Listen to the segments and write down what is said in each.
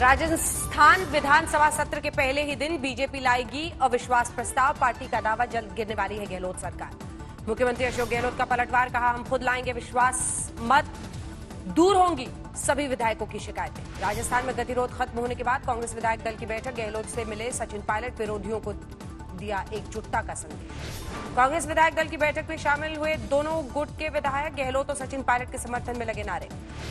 राजस्थान विधानसभा सत्र के पहले ही दिन बीजेपी लाएगी अविश्वास प्रस्ताव। पार्टी का दावा, जल्द गिरने वाली है गहलोत सरकार। मुख्यमंत्री अशोक गहलोत का पलटवार, कहा हम खुद लाएंगे विश्वास मत, दूर होंगी सभी विधायकों की शिकायतें। राजस्थान में गतिरोध खत्म होने के बाद कांग्रेस विधायक दल की बैठक, गहलोत से मिले सचिन पायलट, विरोधियों को दिया एकजुटता का संदेश। कांग्रेस विधायक दल की बैठक में शामिल हुए दोनों गुट के विधायक गहलोत और सचिन पायलट के समर्थन में लगे नारे।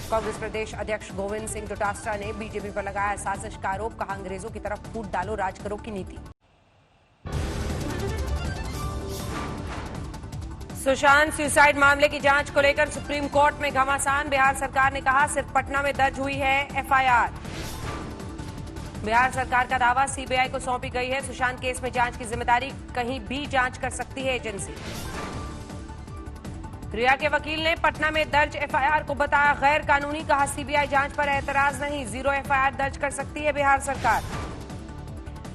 कांग्रेस प्रदेश अध्यक्ष गोविंद सिंह डोटासरा ने बीजेपी पर लगाया साजिश का आरोप, कहा अंग्रेजों की तरफ फूट डालो, राज करो की नीति। सुशांत सुसाइड मामले की जांच को लेकर सुप्रीम कोर्ट में घमासान। बिहार सरकार ने कहा सिर्फ पटना में दर्ज हुई है एफआईआर। बिहार सरकार का दावा, सीबीआई को सौंपी गई है सुशांत केस में जांच की जिम्मेदारी, कहीं भी जांच कर सकती है एजेंसी। रिया के वकील ने पटना में दर्ज एफआईआर को बताया गैर कानूनी, कहा सीबीआई जांच पर एतराज नहीं, 0 एफआईआर दर्ज कर सकती है बिहार सरकार।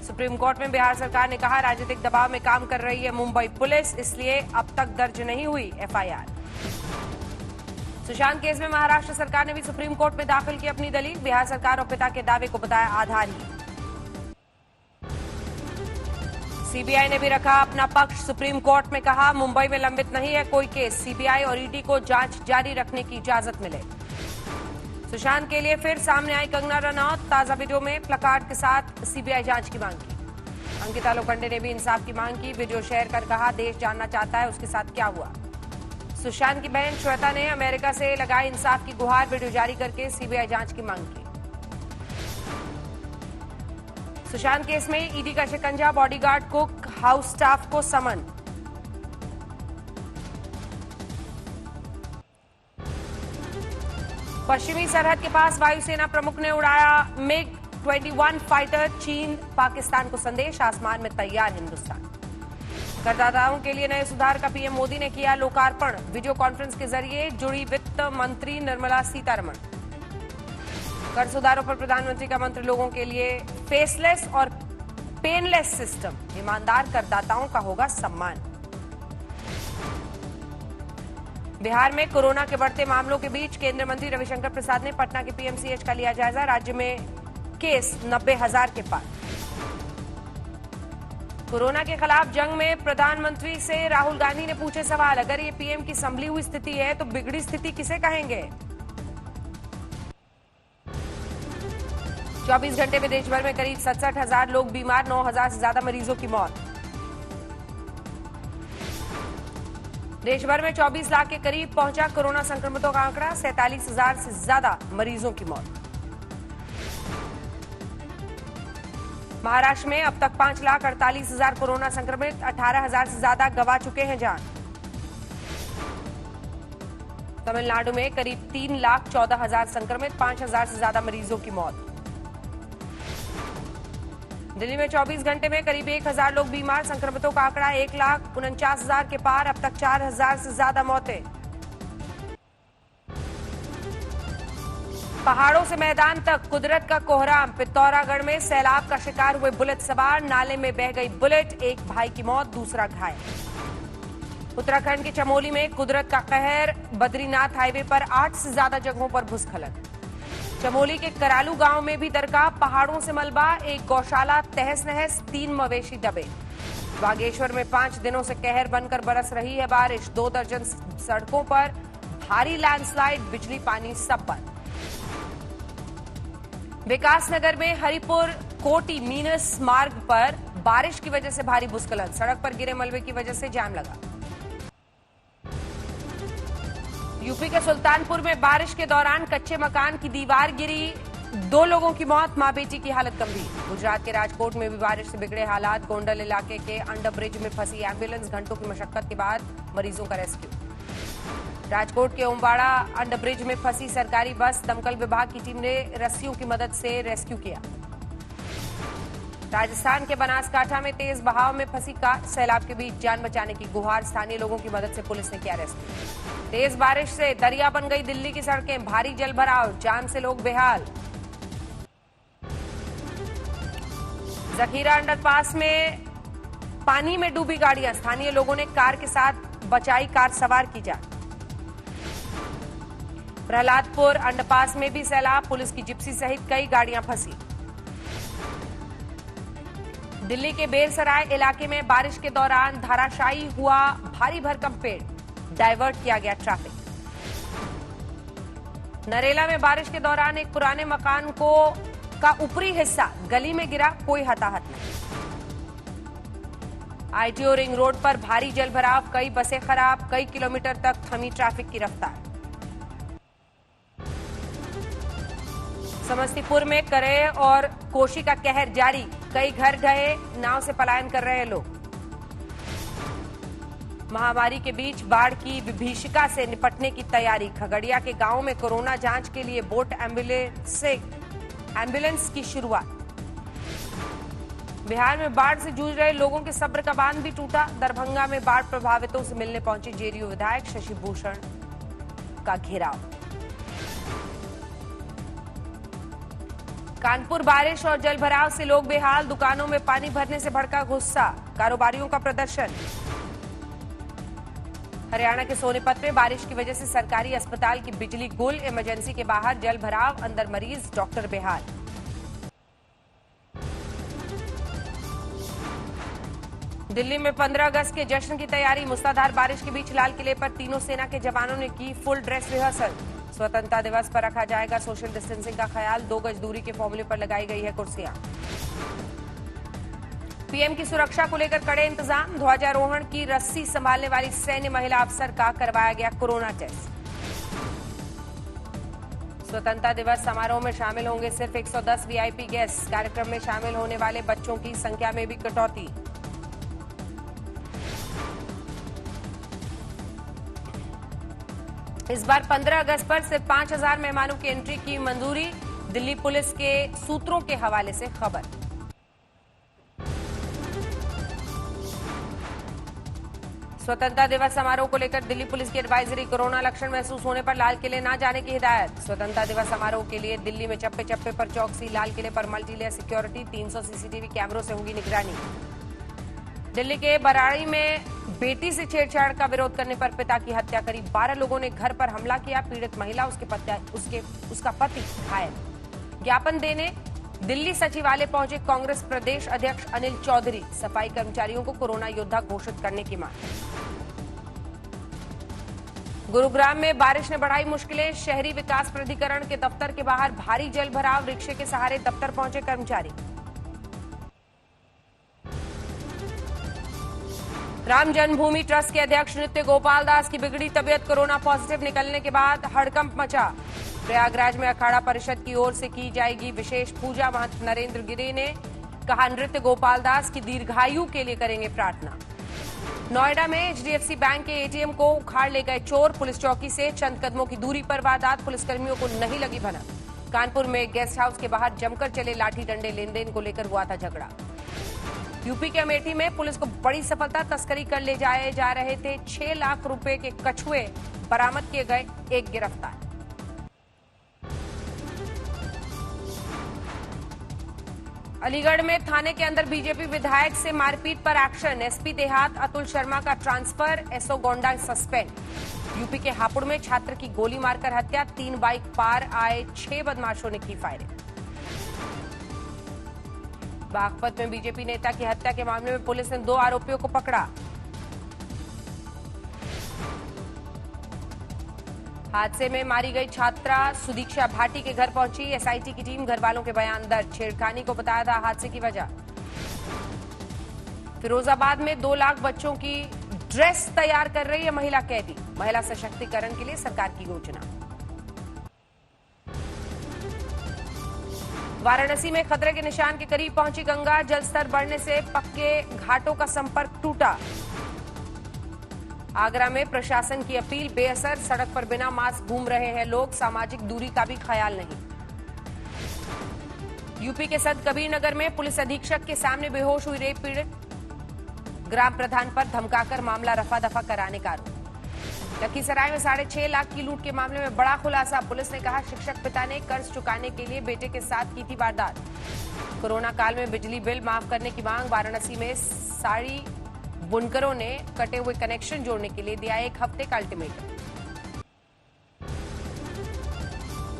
सुप्रीम कोर्ट में बिहार सरकार ने कहा राजनीतिक दबाव में काम कर रही है मुंबई पुलिस, इसलिए अब तक दर्ज नहीं हुई एफआईआर। सुशांत केस में महाराष्ट्र सरकार ने भी सुप्रीम कोर्ट में दाखिल की अपनी दलील, बिहार सरकार और पिता के दावे को बताया आधारहीन। सीबीआई ने भी रखा अपना पक्ष, सुप्रीम कोर्ट में कहा मुंबई में लंबित नहीं है कोई केस, सीबीआई और ईडी को जांच जारी रखने की इजाजत मिले। सुशांत के लिए फिर सामने आई कंगना रनौत, ताजा वीडियो में प्लकार्ड के साथ सीबीआई जांच की मांग की। अंकिता लोखंडे ने भी इंसाफ की मांग की, वीडियो शेयर कर कहा देश जानना चाहता है उसके साथ क्या हुआ। सुशांत की बहन श्वेता ने अमेरिका से लगाई इंसाफ की गुहार, वीडियो जारी करके सीबीआई जांच की मांग की। सुशांत केस में ईडी का शिकंजा, बॉडीगार्ड, कुक, हाउस स्टाफ को समन। पश्चिमी सरहद के पास वायुसेना प्रमुख ने उड़ाया MiG-21 फाइटर, चीन पाकिस्तान को संदेश, आसमान में तैयार हिंदुस्तान। करदाताओं के लिए नए सुधार का पीएम मोदी ने किया लोकार्पण, वीडियो कॉन्फ्रेंस के जरिए जुड़ी वित्त मंत्री निर्मला सीतारमण। कर सुधारों पर प्रधानमंत्री का मंत्र, लोगों के लिए फेसलेस और पेनलेस सिस्टम, ईमानदार करदाताओं का होगा सम्मान। बिहार में कोरोना के बढ़ते मामलों के बीच केंद्रीय मंत्री रविशंकर प्रसाद ने पटना के पीएमसीएच का लिया जायजा, राज्य में केस 90,000 के पार। कोरोना के खिलाफ जंग में प्रधानमंत्री से राहुल गांधी ने पूछे सवाल, अगर ये पीएम की संभली हुई स्थिति है तो बिगड़ी स्थिति किसे कहेंगे। 24 घंटे में देश भर में करीब 67,000 लोग बीमार, 9,000 से ज्यादा मरीजों की मौत। देश भर में 24 लाख के करीब पहुंचा कोरोना संक्रमितों का आंकड़ा, 47,000 से ज्यादा मरीजों की मौत। महाराष्ट्र में अब तक 5,48,000 कोरोना संक्रमित, 18,000 से ज्यादा गंवा चुके हैं जान। तमिलनाडु में करीब 3,14,000 संक्रमित, 5,000 से ज्यादा मरीजों की मौत। दिल्ली में 24 घंटे में करीब 1,000 लोग बीमार, संक्रमितों का आंकड़ा 1,49,000 के पार, अब तक 4,000 से ज्यादा मौतें। पहाड़ों से मैदान तक कुदरत का कोहराम, पिथौरागढ़ में सैलाब का शिकार हुए बुलेट सवार, नाले में बह गई बुलेट, एक भाई की मौत, दूसरा घायल। उत्तराखंड के चमोली में कुदरत का कहर, बद्रीनाथ हाईवे पर 8 से ज्यादा जगहों पर भूस्खलन। चमोली के करालू गांव में भी दरका, पहाड़ों से मलबा, एक गौशाला तहस नहस, 3 मवेशी दबे। बागेश्वर में 5 दिनों से कहर बनकर बरस रही है बारिश, 2 दर्जन सड़कों पर भारी लैंडस्लाइड, बिजली पानी सब बंद। विकासनगर में हरिपुर कोटी मीनस मार्ग पर बारिश की वजह से भारी भूस्खलन, सड़क पर गिरे मलबे की वजह से जाम लगा। यूपी के सुल्तानपुर में बारिश के दौरान कच्चे मकान की दीवार गिरी, 2 लोगों की मौत, मां बेटी की हालत गंभीर। गुजरात के राजकोट में भी बारिश से बिगड़े हालात, गोंडल इलाके के अंडर ब्रिज में फंसी एम्बुलेंस, घंटों की मशक्कत के बाद मरीजों का रेस्क्यू। राजकोट के ओमवाड़ा अंडर ब्रिज में फंसी सरकारी बस, दमकल विभाग की टीम ने रस्सियों की मदद से रेस्क्यू किया। राजस्थान के बनासकांठा में तेज बहाव में फंसी कार, सैलाब के बीच जान बचाने की गुहार, स्थानीय लोगों की मदद से पुलिस ने किया रेस्क्यू। तेज बारिश से दरिया बन गई दिल्ली की सड़कें, भारी जलभराव, जाम से लोग बेहाल। जखीरा अंडरपास में पानी में डूबी गाड़ियां, स्थानीय लोगों ने कार के साथ बचाई कार सवार की जान। प्रहलादपुर अंडरपास में भी सैलाब, पुलिस की जिप्सी सहित कई गाड़ियां फंसी। दिल्ली के बेरसराय इलाके में बारिश के दौरान धाराशायी हुआ भारी भरकम पेड़, डायवर्ट किया गया ट्रैफिक। नरेला में बारिश के दौरान एक पुराने मकान का ऊपरी हिस्सा गली में गिरा, कोई हताहत नहीं। आईटीओ रिंग रोड पर भारी जलभराव, कई बसें खराब, कई किलोमीटर तक थमी ट्रैफिक की रफ्तार। समस्तीपुर में करेह और कोशी का कहर जारी, कई घर गए, नाव से पलायन कर रहे लोग। महामारी के बीच बाढ़ की विभीषिका से निपटने की तैयारी, खगड़िया के गांव में कोरोना जांच के लिए बोट एम्बुलेंस की शुरुआत। बिहार में बाढ़ से जूझ रहे लोगों के सब्र का बांध भी टूटा, दरभंगा में बाढ़ प्रभावितों से मिलने पहुंचे जेडीयू विधायक शशि भूषण का घेराव। कानपुर बारिश और जलभराव से लोग बेहाल, दुकानों में पानी भरने से भड़का गुस्सा, कारोबारियों का प्रदर्शन। हरियाणा के सोनीपत में बारिश की वजह से सरकारी अस्पताल की बिजली गुल, इमरजेंसी के बाहर जलभराव, अंदर मरीज, डॉक्टर बेहाल। दिल्ली में 15 अगस्त के जश्न की तैयारी, मूसलाधार बारिश के बीच लाल किले पर तीनों सेना के जवानों ने की फुल ड्रेस रिहर्सल। स्वतंत्रता दिवस पर रखा जाएगा सोशल डिस्टेंसिंग का ख्याल, 2 गज दूरी के फॉर्मूले पर लगाई गई है कुर्सियां। पीएम की सुरक्षा को लेकर कड़े इंतजाम, ध्वजारोहण की रस्सी संभालने वाली सैन्य महिला अफसर का करवाया गया कोरोना टेस्ट। स्वतंत्रता दिवस समारोह में शामिल होंगे सिर्फ 110 वीआईपी गेस्ट, कार्यक्रम में शामिल होने वाले बच्चों की संख्या में भी कटौती। इस बार 15 अगस्त पर सिर्फ 5000 मेहमानों की एंट्री की मंजूरी, दिल्ली पुलिस के सूत्रों के हवाले से खबर। स्वतंत्रता दिवस समारोह को लेकर दिल्ली पुलिस की एडवाइजरी, कोरोना लक्षण महसूस होने पर लाल किले न जाने की हिदायत। स्वतंत्रता दिवस समारोह के लिए दिल्ली में चप्पे चप्पे पर चौकसी, लाल किले पर मल्टी लेयर सिक्योरिटी, 300 सीसीटीवी कैमरों से होगी निगरानी। दिल्ली के बराड़ी में बेटी से छेड़छाड़ का विरोध करने पर पिता की हत्या, करीब 12 लोगों ने घर पर हमला किया, पीड़ित महिला उसका पति घायल। ज्ञापन देने दिल्ली सचिवालय पहुंचे कांग्रेस प्रदेश अध्यक्ष अनिल चौधरी, सफाई कर्मचारियों को कोरोना योद्धा घोषित करने की मांग। गुरुग्राम में बारिश ने बढ़ाई मुश्किलें, शहरी विकास प्राधिकरण के दफ्तर के बाहर भारी जलभराव, रिक्शे के सहारे दफ्तर पहुंचे कर्मचारी। राम जन्मभूमि ट्रस्ट के अध्यक्ष नृत्य गोपाल दास की बिगड़ी तबियत, कोरोना पॉजिटिव निकलने के बाद हड़कंप मचा। प्रयागराज में अखाड़ा परिषद की ओर से की जाएगी विशेष पूजा, महंत नरेंद्र गिरी ने कहा नृत्य गोपाल दास की दीर्घायु के लिए करेंगे प्रार्थना। नोएडा में एचडीएफसी बैंक के एटीएम को उखाड़ ले गए चोर, पुलिस चौकी से चंद कदमों की दूरी पर वारदात, पुलिसकर्मियों को नहीं लगी भनक। कानपुर में गेस्ट हाउस के बाहर जमकर चले लाठी डंडे, लेनदेन को लेकर हुआ था झगड़ा। यूपी के अमेठी में पुलिस को बड़ी सफलता, तस्करी कर ले जाए जा रहे थे 6 लाख रुपए के कछुए बरामद किए गए, एक गिरफ्तार। अलीगढ़ में थाने के अंदर बीजेपी विधायक से मारपीट पर एक्शन, एसपी देहात अतुल शर्मा का transfer, SO Gonda suspend. UP के हापुड़ में छात्र की गोली मारकर हत्या, 3 बाइक पार आए 6 बदमाशों ने की फायरिंग। बागपत में बीजेपी नेता की हत्या के मामले में पुलिस ने 2 आरोपियों को पकड़ा। हादसे में मारी गई छात्रा सुदीक्षा भाटी के घर पहुंची, एसआईटी की टीम, घर वालों के बयान दर्ज, छेड़खानी को बताया था हादसे की वजह। फिरोजाबाद में 2 लाख बच्चों की ड्रेस तैयार कर रही है महिला कैदी, महिला सशक्तिकरण के लिए सरकार की योजना। वाराणसी में खतरे के निशान के करीब पहुंची गंगा, जलस्तर बढ़ने से पक्के घाटों का संपर्क टूटा। आगरा में प्रशासन की अपील बेअसर, सड़क पर बिना मास्क घूम रहे हैं लोग, सामाजिक दूरी का भी ख्याल नहीं। यूपी के संत कबीरनगर में पुलिस अधीक्षक के सामने बेहोश हुई रेप पीड़ित, ग्राम प्रधान पर धमकाकर मामला रफा दफा कराने का आरोप। लखीसराय में 6.5 लाख की लूट के मामले में बड़ा खुलासा, पुलिस ने कहा शिक्षक पिता ने कर्ज चुकाने के लिए बेटे के साथ की थी वारदात। कोरोना काल में बिजली बिल माफ करने की मांग, वाराणसी में साड़ी बुनकरों ने कटे हुए कनेक्शन जोड़ने के लिए दिया 1 हफ्ते का अल्टीमेटम।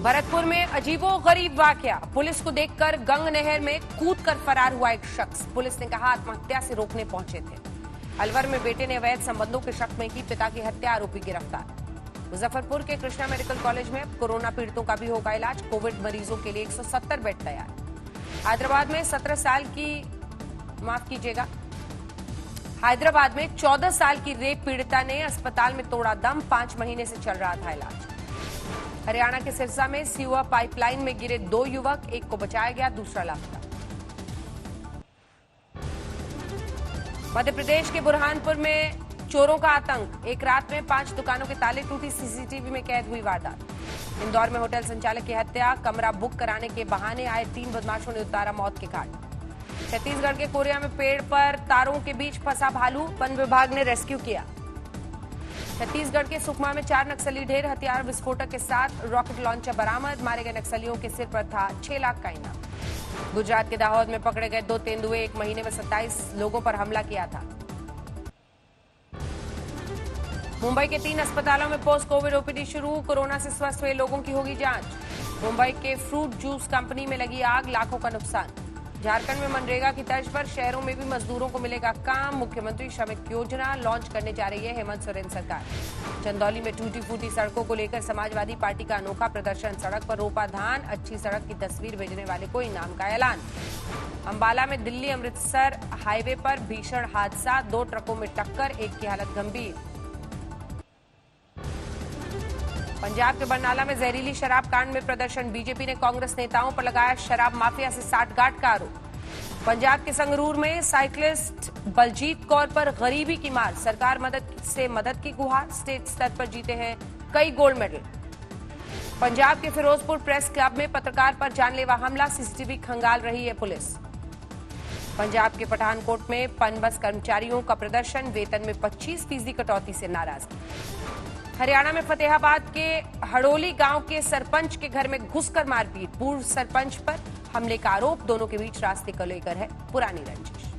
भरतपुर में अजीबोगरीब वाकया, पुलिस को देखकर गंग नहर में कूदकर फरार हुआ एक शख्स। पुलिस ने कहा आत्महत्या से रोकने पहुंचे थे। अलवर में बेटे ने अवैध संबंधों के शक में की पिता की हत्या, आरोपी गिरफ्तार। मुजफ्फरपुर के कृष्णा मेडिकल कॉलेज में कोरोना पीड़ितों का भी होगा इलाज, कोविड मरीजों के लिए 170 बेड तैयार। हैदराबाद में 14 साल की रेप पीड़िता ने अस्पताल में तोड़ा दम, 5 महीने से चल रहा था इलाज। हरियाणा के सिरसा में सिवा पाइपलाइन में गिरे 2 युवक, एक को बचाया गया, दूसरा लापता। मध्य प्रदेश के बुरहानपुर में चोरों का आतंक, एक रात में 5 दुकानों के ताले टूटी, सीसीटीवी में कैद हुई वारदात। इंदौर में होटल संचालक की हत्या, कमरा बुक कराने के बहाने आए 3 बदमाशों ने उतारा मौत के घाट। छत्तीसगढ़ के कोरिया में पेड़ पर तारों के बीच फंसा भालू, वन विभाग ने रेस्क्यू किया। छत्तीसगढ़ के सुकमा में 4 नक्सली ढेर, हथियार विस्फोटक के साथ रॉकेट लॉन्चर बरामद, मारे गए नक्सलियों के सिर पर था 6 लाख का इनाम। गुजरात के दाहोद में पकड़े गए 2 तेंदुए, एक महीने में 27 लोगों पर हमला किया था। मुंबई के 3 अस्पतालों में पोस्ट कोविड ओपीडी शुरू, कोरोना से स्वस्थ हुए लोगों की होगी जांच। मुंबई के फ्रूट जूस कंपनी में लगी आग, लाखों का नुकसान। झारखंड में मनरेगा की तर्ज पर शहरों में भी मजदूरों को मिलेगा काम, मुख्यमंत्री श्रमिक योजना लॉन्च करने जा रही है हेमंत सोरेन सरकार। चंदौली में टूटी फूटी सड़कों को लेकर समाजवादी पार्टी का अनोखा प्रदर्शन, सड़क पर रोपा धान, अच्छी सड़क की तस्वीर भेजने वाले को इनाम का ऐलान। अंबाला में दिल्ली अमृतसर हाईवे पर भीषण हादसा, 2 ट्रकों में टक्कर, एक की हालत गंभीर। पंजाब के बरनाला में जहरीली शराब कांड में प्रदर्शन, बीजेपी ने कांग्रेस नेताओं पर लगाया शराब माफिया से साठगांठ का आरोप। पंजाब के संगरूर में साइकिलिस्ट बलजीत कौर पर गरीबी की मार, सरकार मदद की गुहार, स्टेट स्तर पर जीते हैं कई गोल्ड मेडल। पंजाब के फिरोजपुर प्रेस क्लब में पत्रकार पर जानलेवा हमला, सीसीटीवी खंगाल रही है पुलिस। पंजाब के पठानकोट में पनबस कर्मचारियों का प्रदर्शन, वेतन में 25% कटौती से नाराजगी। हरियाणा में फतेहाबाद के हड़ोली गांव के सरपंच के घर में घुसकर मारपीट, पूर्व सरपंच पर हमले का आरोप, दोनों के बीच रास्ते को लेकर है पुरानी रंजिश।